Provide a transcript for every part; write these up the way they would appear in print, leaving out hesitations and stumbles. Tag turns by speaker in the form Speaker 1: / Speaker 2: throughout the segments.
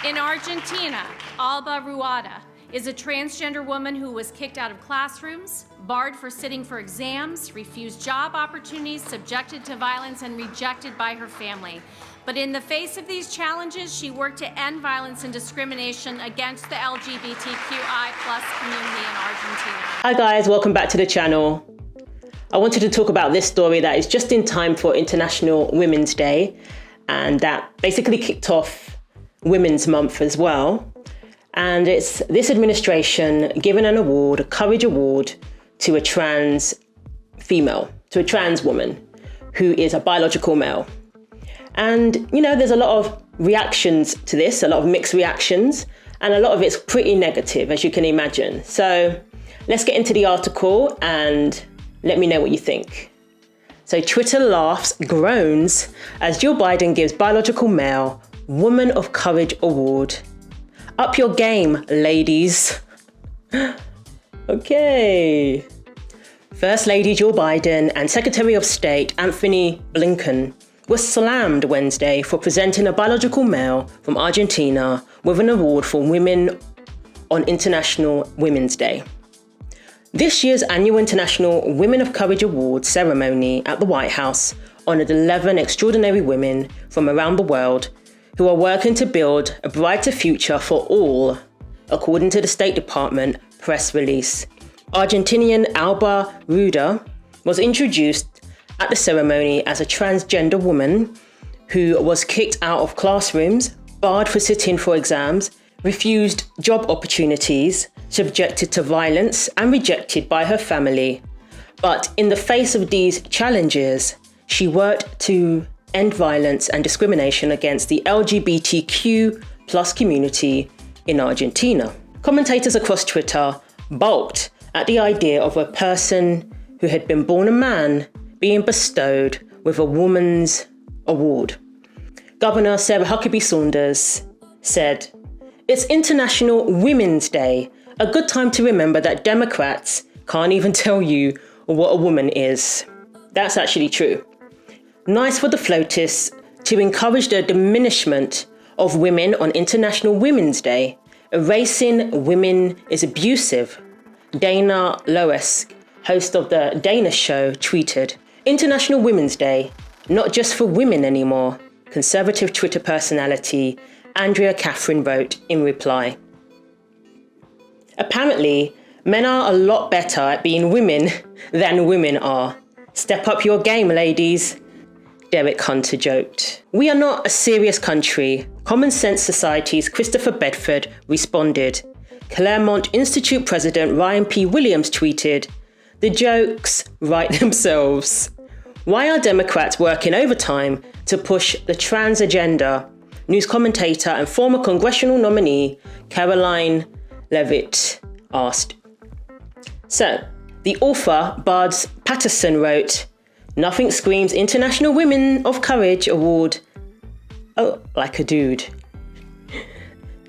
Speaker 1: In Argentina, Alba Ruada is a transgender woman who was kicked out of classrooms, barred for sitting for exams, refused job opportunities, subjected to violence, and rejected by her family. But in the face of these challenges, she worked to end violence and discrimination against the LGBTQI+ community in Argentina.
Speaker 2: Hi guys, welcome back to the channel. I wanted to talk about this story that is just in time for International Women's Day, and that basically kicked off Women's Month as well. And it's this administration giving an award, a Courage Award, to a trans female, to a trans woman who is a biological male. And, you know, there's a lot of reactions to this, a lot of mixed reactions, and a lot of it's pretty negative, as you can imagine. So let's get into the article and let me know what you think. So Twitter laughs, groans, as Joe Biden gives biological male Woman of Courage Award. Up your game, ladies. Okay. First Lady Joe Biden and Secretary of State Anthony Blinken were slammed Wednesday for presenting a biological male from Argentina with an award for women on International Women's Day. This year's annual International Women of Courage Award ceremony at the White House honored 11 extraordinary women from around the world who are working to build a brighter future for all, according to the State Department press release. Argentinian Alba Rueda was introduced at the ceremony as a transgender woman who was kicked out of classrooms, barred for sitting for exams, refused job opportunities, subjected to violence, and rejected by her family. But in the face of these challenges, she worked to end violence and discrimination against the LGBTQ+ community in Argentina. Commentators across Twitter balked at the idea of a person who had been born a man being bestowed with a woman's award. Governor Sarah Huckabee Sanders said, "It's International Women's Day, a good time to remember that Democrats can't even tell you what a woman is." That's actually true. Nice for the FLOTUS to encourage the diminishment of women on International Women's Day. Erasing women is abusive. Dana Loesch, host of the Dana Show, tweeted, "International Women's Day, not just for women anymore," conservative Twitter personality Andrea Catherine wrote in reply. Apparently, men are a lot better at being women than women are. Step up your game, ladies, Derek Hunter joked. "We are not a serious country," Common Sense Society's Christopher Bedford responded. Claremont Institute President Ryan P. Williams tweeted, "The jokes write themselves. Why are Democrats working overtime to push the trans agenda?" News commentator and former congressional nominee Caroline Leavitt asked. So, the author Bards Patterson wrote, "Nothing screams International Women of Courage Award like a dude.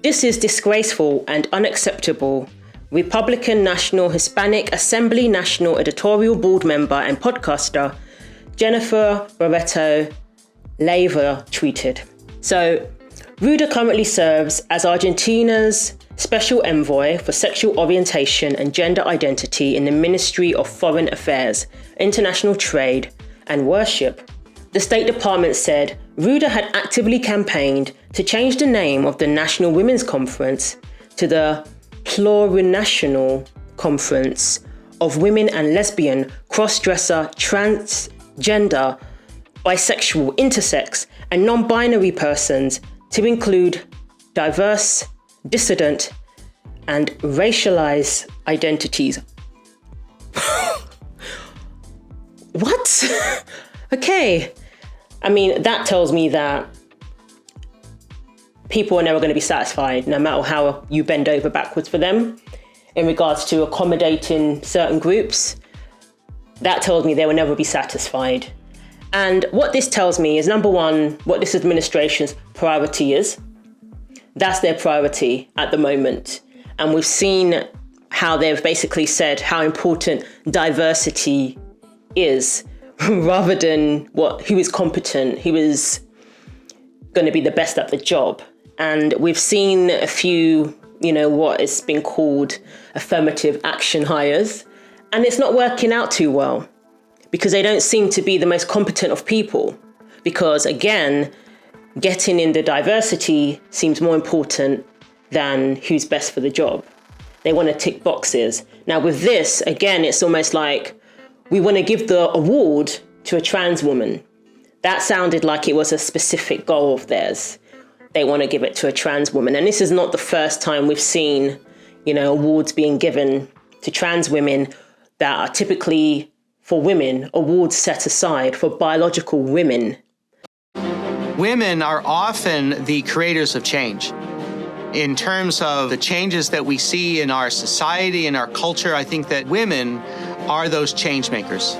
Speaker 2: This is disgraceful and unacceptable." Republican National Hispanic Assembly National Editorial Board member and podcaster Jennifer Barreto Leiva tweeted. So, Rueda currently serves as Argentina's Special Envoy for Sexual Orientation and Gender Identity in the Ministry of Foreign Affairs, International Trade and Worship. The State Department said Rueda had actively campaigned to change the name of the National Women's Conference to the Plurinational Conference of Women and Lesbian, Cross-Dresser, Transgender, Bisexual, Intersex, and Non-Binary persons to include diverse, dissident, and racialized identities. What? Okay. I mean, that tells me that people are never going to be satisfied, no matter how you bend over backwards for them in regards to accommodating certain groups. That tells me they will never be satisfied. And what this tells me is, number one, what this administration's priority is. That's their priority at the moment. And we've seen how they've basically said how important diversity is, rather than who is competent, who is going to be the best at the job. And we've seen a few, what has been called affirmative action hires. And it's not working out too well because they don't seem to be the most competent of people. Because again, getting in the diversity seems more important than who's best for the job. They want to tick boxes. Now with this, again, it's almost like we want to give the award to a trans woman. That sounded like it was a specific goal of theirs. They want to give it to a trans woman. And this is not the first time we've seen, awards being given to trans women that are typically for women, awards set aside for biological women.
Speaker 3: Women are often the creators of change. In terms of the changes that we see in our society and our culture, I think that women are those change makers.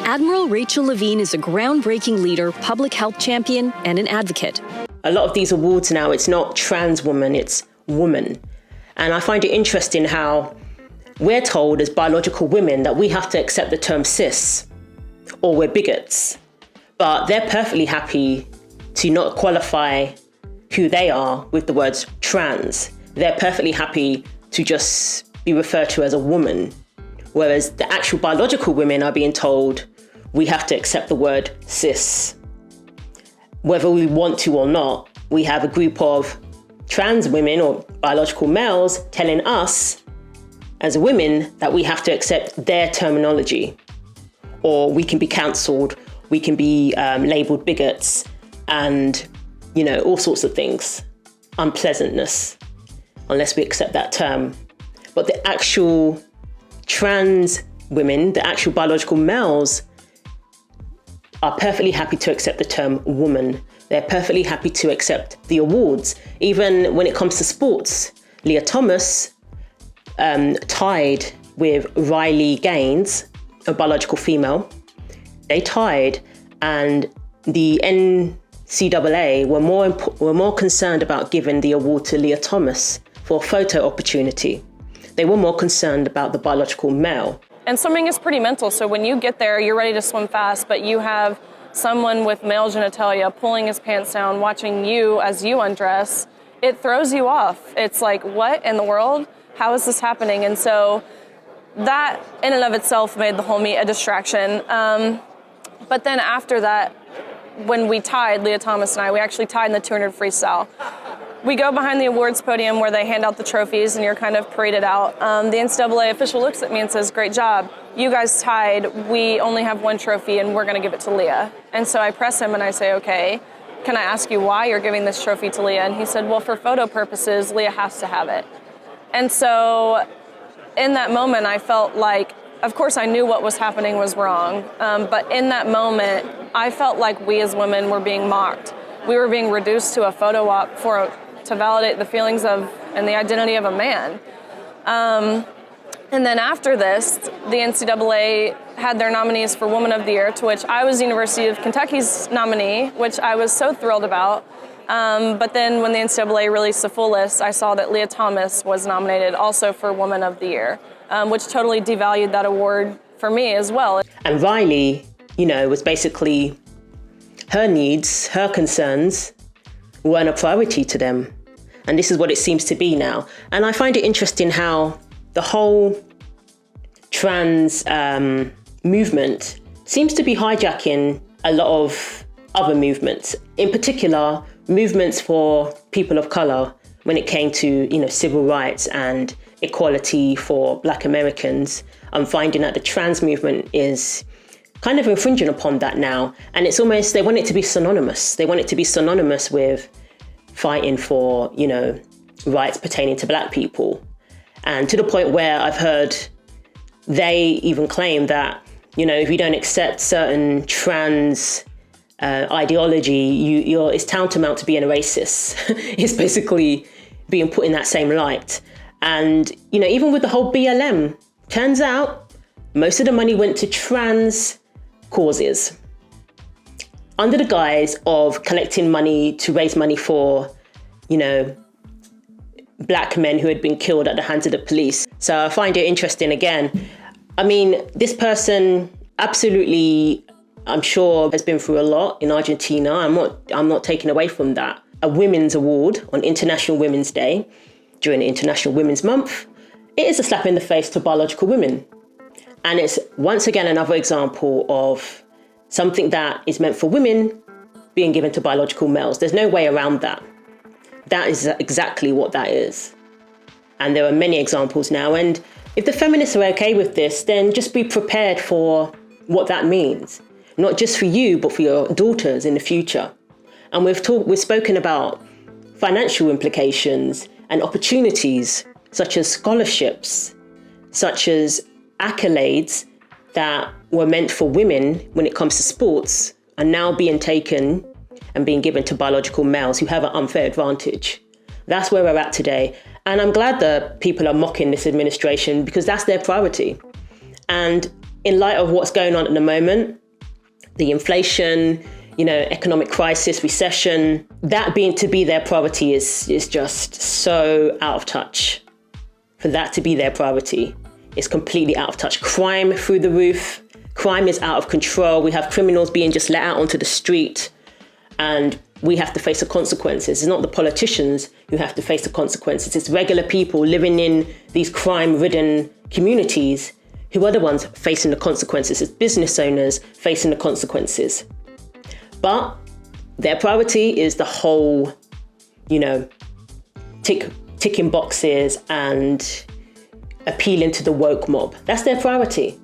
Speaker 4: Admiral Rachel Levine is a groundbreaking leader, public health champion, and an advocate.
Speaker 2: A lot of these awards now, it's not trans woman, it's woman. And I find it interesting how we're told as biological women that we have to accept the term cis, or we're bigots. But they're perfectly happy to not qualify who they are with the words trans. They're perfectly happy to just be referred to as a woman. Whereas the actual biological women are being told we have to accept the word cis. Whether we want to or not, we have a group of trans women or biological males telling us as women that we have to accept their terminology. Or we can be cancelled, we can be labelled bigots and, all sorts of things. Unpleasantness, unless we accept that term. But the actual trans women, the actual biological males, are perfectly happy to accept the term woman. They're perfectly happy to accept the awards. Even when it comes to sports, Leah Thomas tied with Riley Gaines, a biological female. They tied, and the NCAA were more concerned about giving the award to Leah Thomas for a photo opportunity. They were more concerned about the biological male.
Speaker 5: And swimming is pretty mental, so when you get there, you're ready to swim fast, but you have someone with male genitalia pulling his pants down, watching you as you undress. It throws you off. It's like, what in the world? How is this happening? And so that in and of itself made the whole meet a distraction. But then after that, when we tied, Leah Thomas and I, we actually tied in the 200 freestyle. We go behind the awards podium where they hand out the trophies and you're kind of paraded out. The NCAA official looks at me and says, "Great job. You guys tied. We only have one trophy and we're going to give it to Leah." And so I press him and I say, "Okay, can I ask you why you're giving this trophy to Leah?" And he said, "Well, for photo purposes, Leah has to have it." And so in that moment, I felt like, of course, I knew what was happening was wrong. But in that moment, I felt like we as women were being mocked. We were being reduced to a photo op to validate the feelings of and the identity of a man. And then after this, the NCAA had their nominees for Woman of the Year, to which I was University of Kentucky's nominee, which I was so thrilled about. But then when the NCAA released the full list, I saw that Leah Thomas was nominated also for Woman of the Year, which totally devalued that award for me as well.
Speaker 2: And Riley, was basically her needs, her concerns weren't a priority to them. And this is what it seems to be now. And I find it interesting how the whole trans movement seems to be hijacking a lot of other movements, in particular movements for people of color when it came to, civil rights and equality for Black Americans. I'm finding that the trans movement is kind of infringing upon that now. And it's almost, they want it to be synonymous. They want it to be synonymous with fighting for, rights pertaining to Black people. And to the point where I've heard they even claim that, if you don't accept certain trans ideology, it's tantamount to being a racist. It's basically being put in that same light. And, even with the whole BLM, turns out most of the money went to trans causes under the guise of collecting money to raise money for, Black men who had been killed at the hands of the police. So I find it interesting again. I mean, this person absolutely I'm sure has been through a lot in Argentina. I'm not taking away from that. A women's award on International Women's Day during International Women's Month, it is a slap in the face to biological women. And it's once again another example of something that is meant for women being given to biological males. There's no way around that. That is exactly what that is. And there are many examples now. And if the feminists are okay with this, then just be prepared for what that means. Not just for you, but for your daughters in the future. And we've spoken about financial implications and opportunities, such as scholarships, such as accolades that were meant for women when it comes to sports are now being taken and being given to biological males who have an unfair advantage. That's where we're at today. And I'm glad that people are mocking this administration because that's their priority. And in light of what's going on at the moment, the inflation, economic crisis, recession, that being to be their priority is just so out of touch. For that to be their priority is completely out of touch. Crime through the roof. Crime is out of control. We have criminals being just let out onto the street and we have to face the consequences. It's not the politicians who have to face the consequences. It's regular people living in these crime-ridden communities who are the ones facing the consequences. It's business owners facing the consequences. But their priority is the whole, ticking boxes and appealing to the woke mob. That's their priority.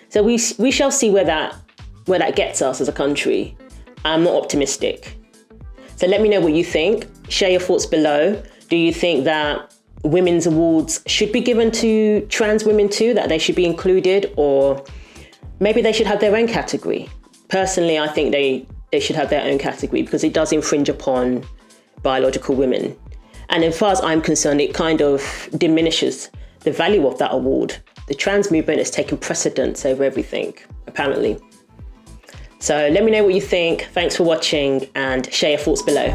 Speaker 2: So we shall see where that gets us as a country. I'm not optimistic. So let me know what you think. Share your thoughts below. Do you think that women's awards should be given to trans women too, that they should be included, or maybe they should have their own category? Personally, I think they should have their own category because it does infringe upon biological women. And as far as I'm concerned, it kind of diminishes the value of that award. The trans movement has taken precedence over everything, apparently. So let me know what you think. Thanks for watching and share your thoughts below.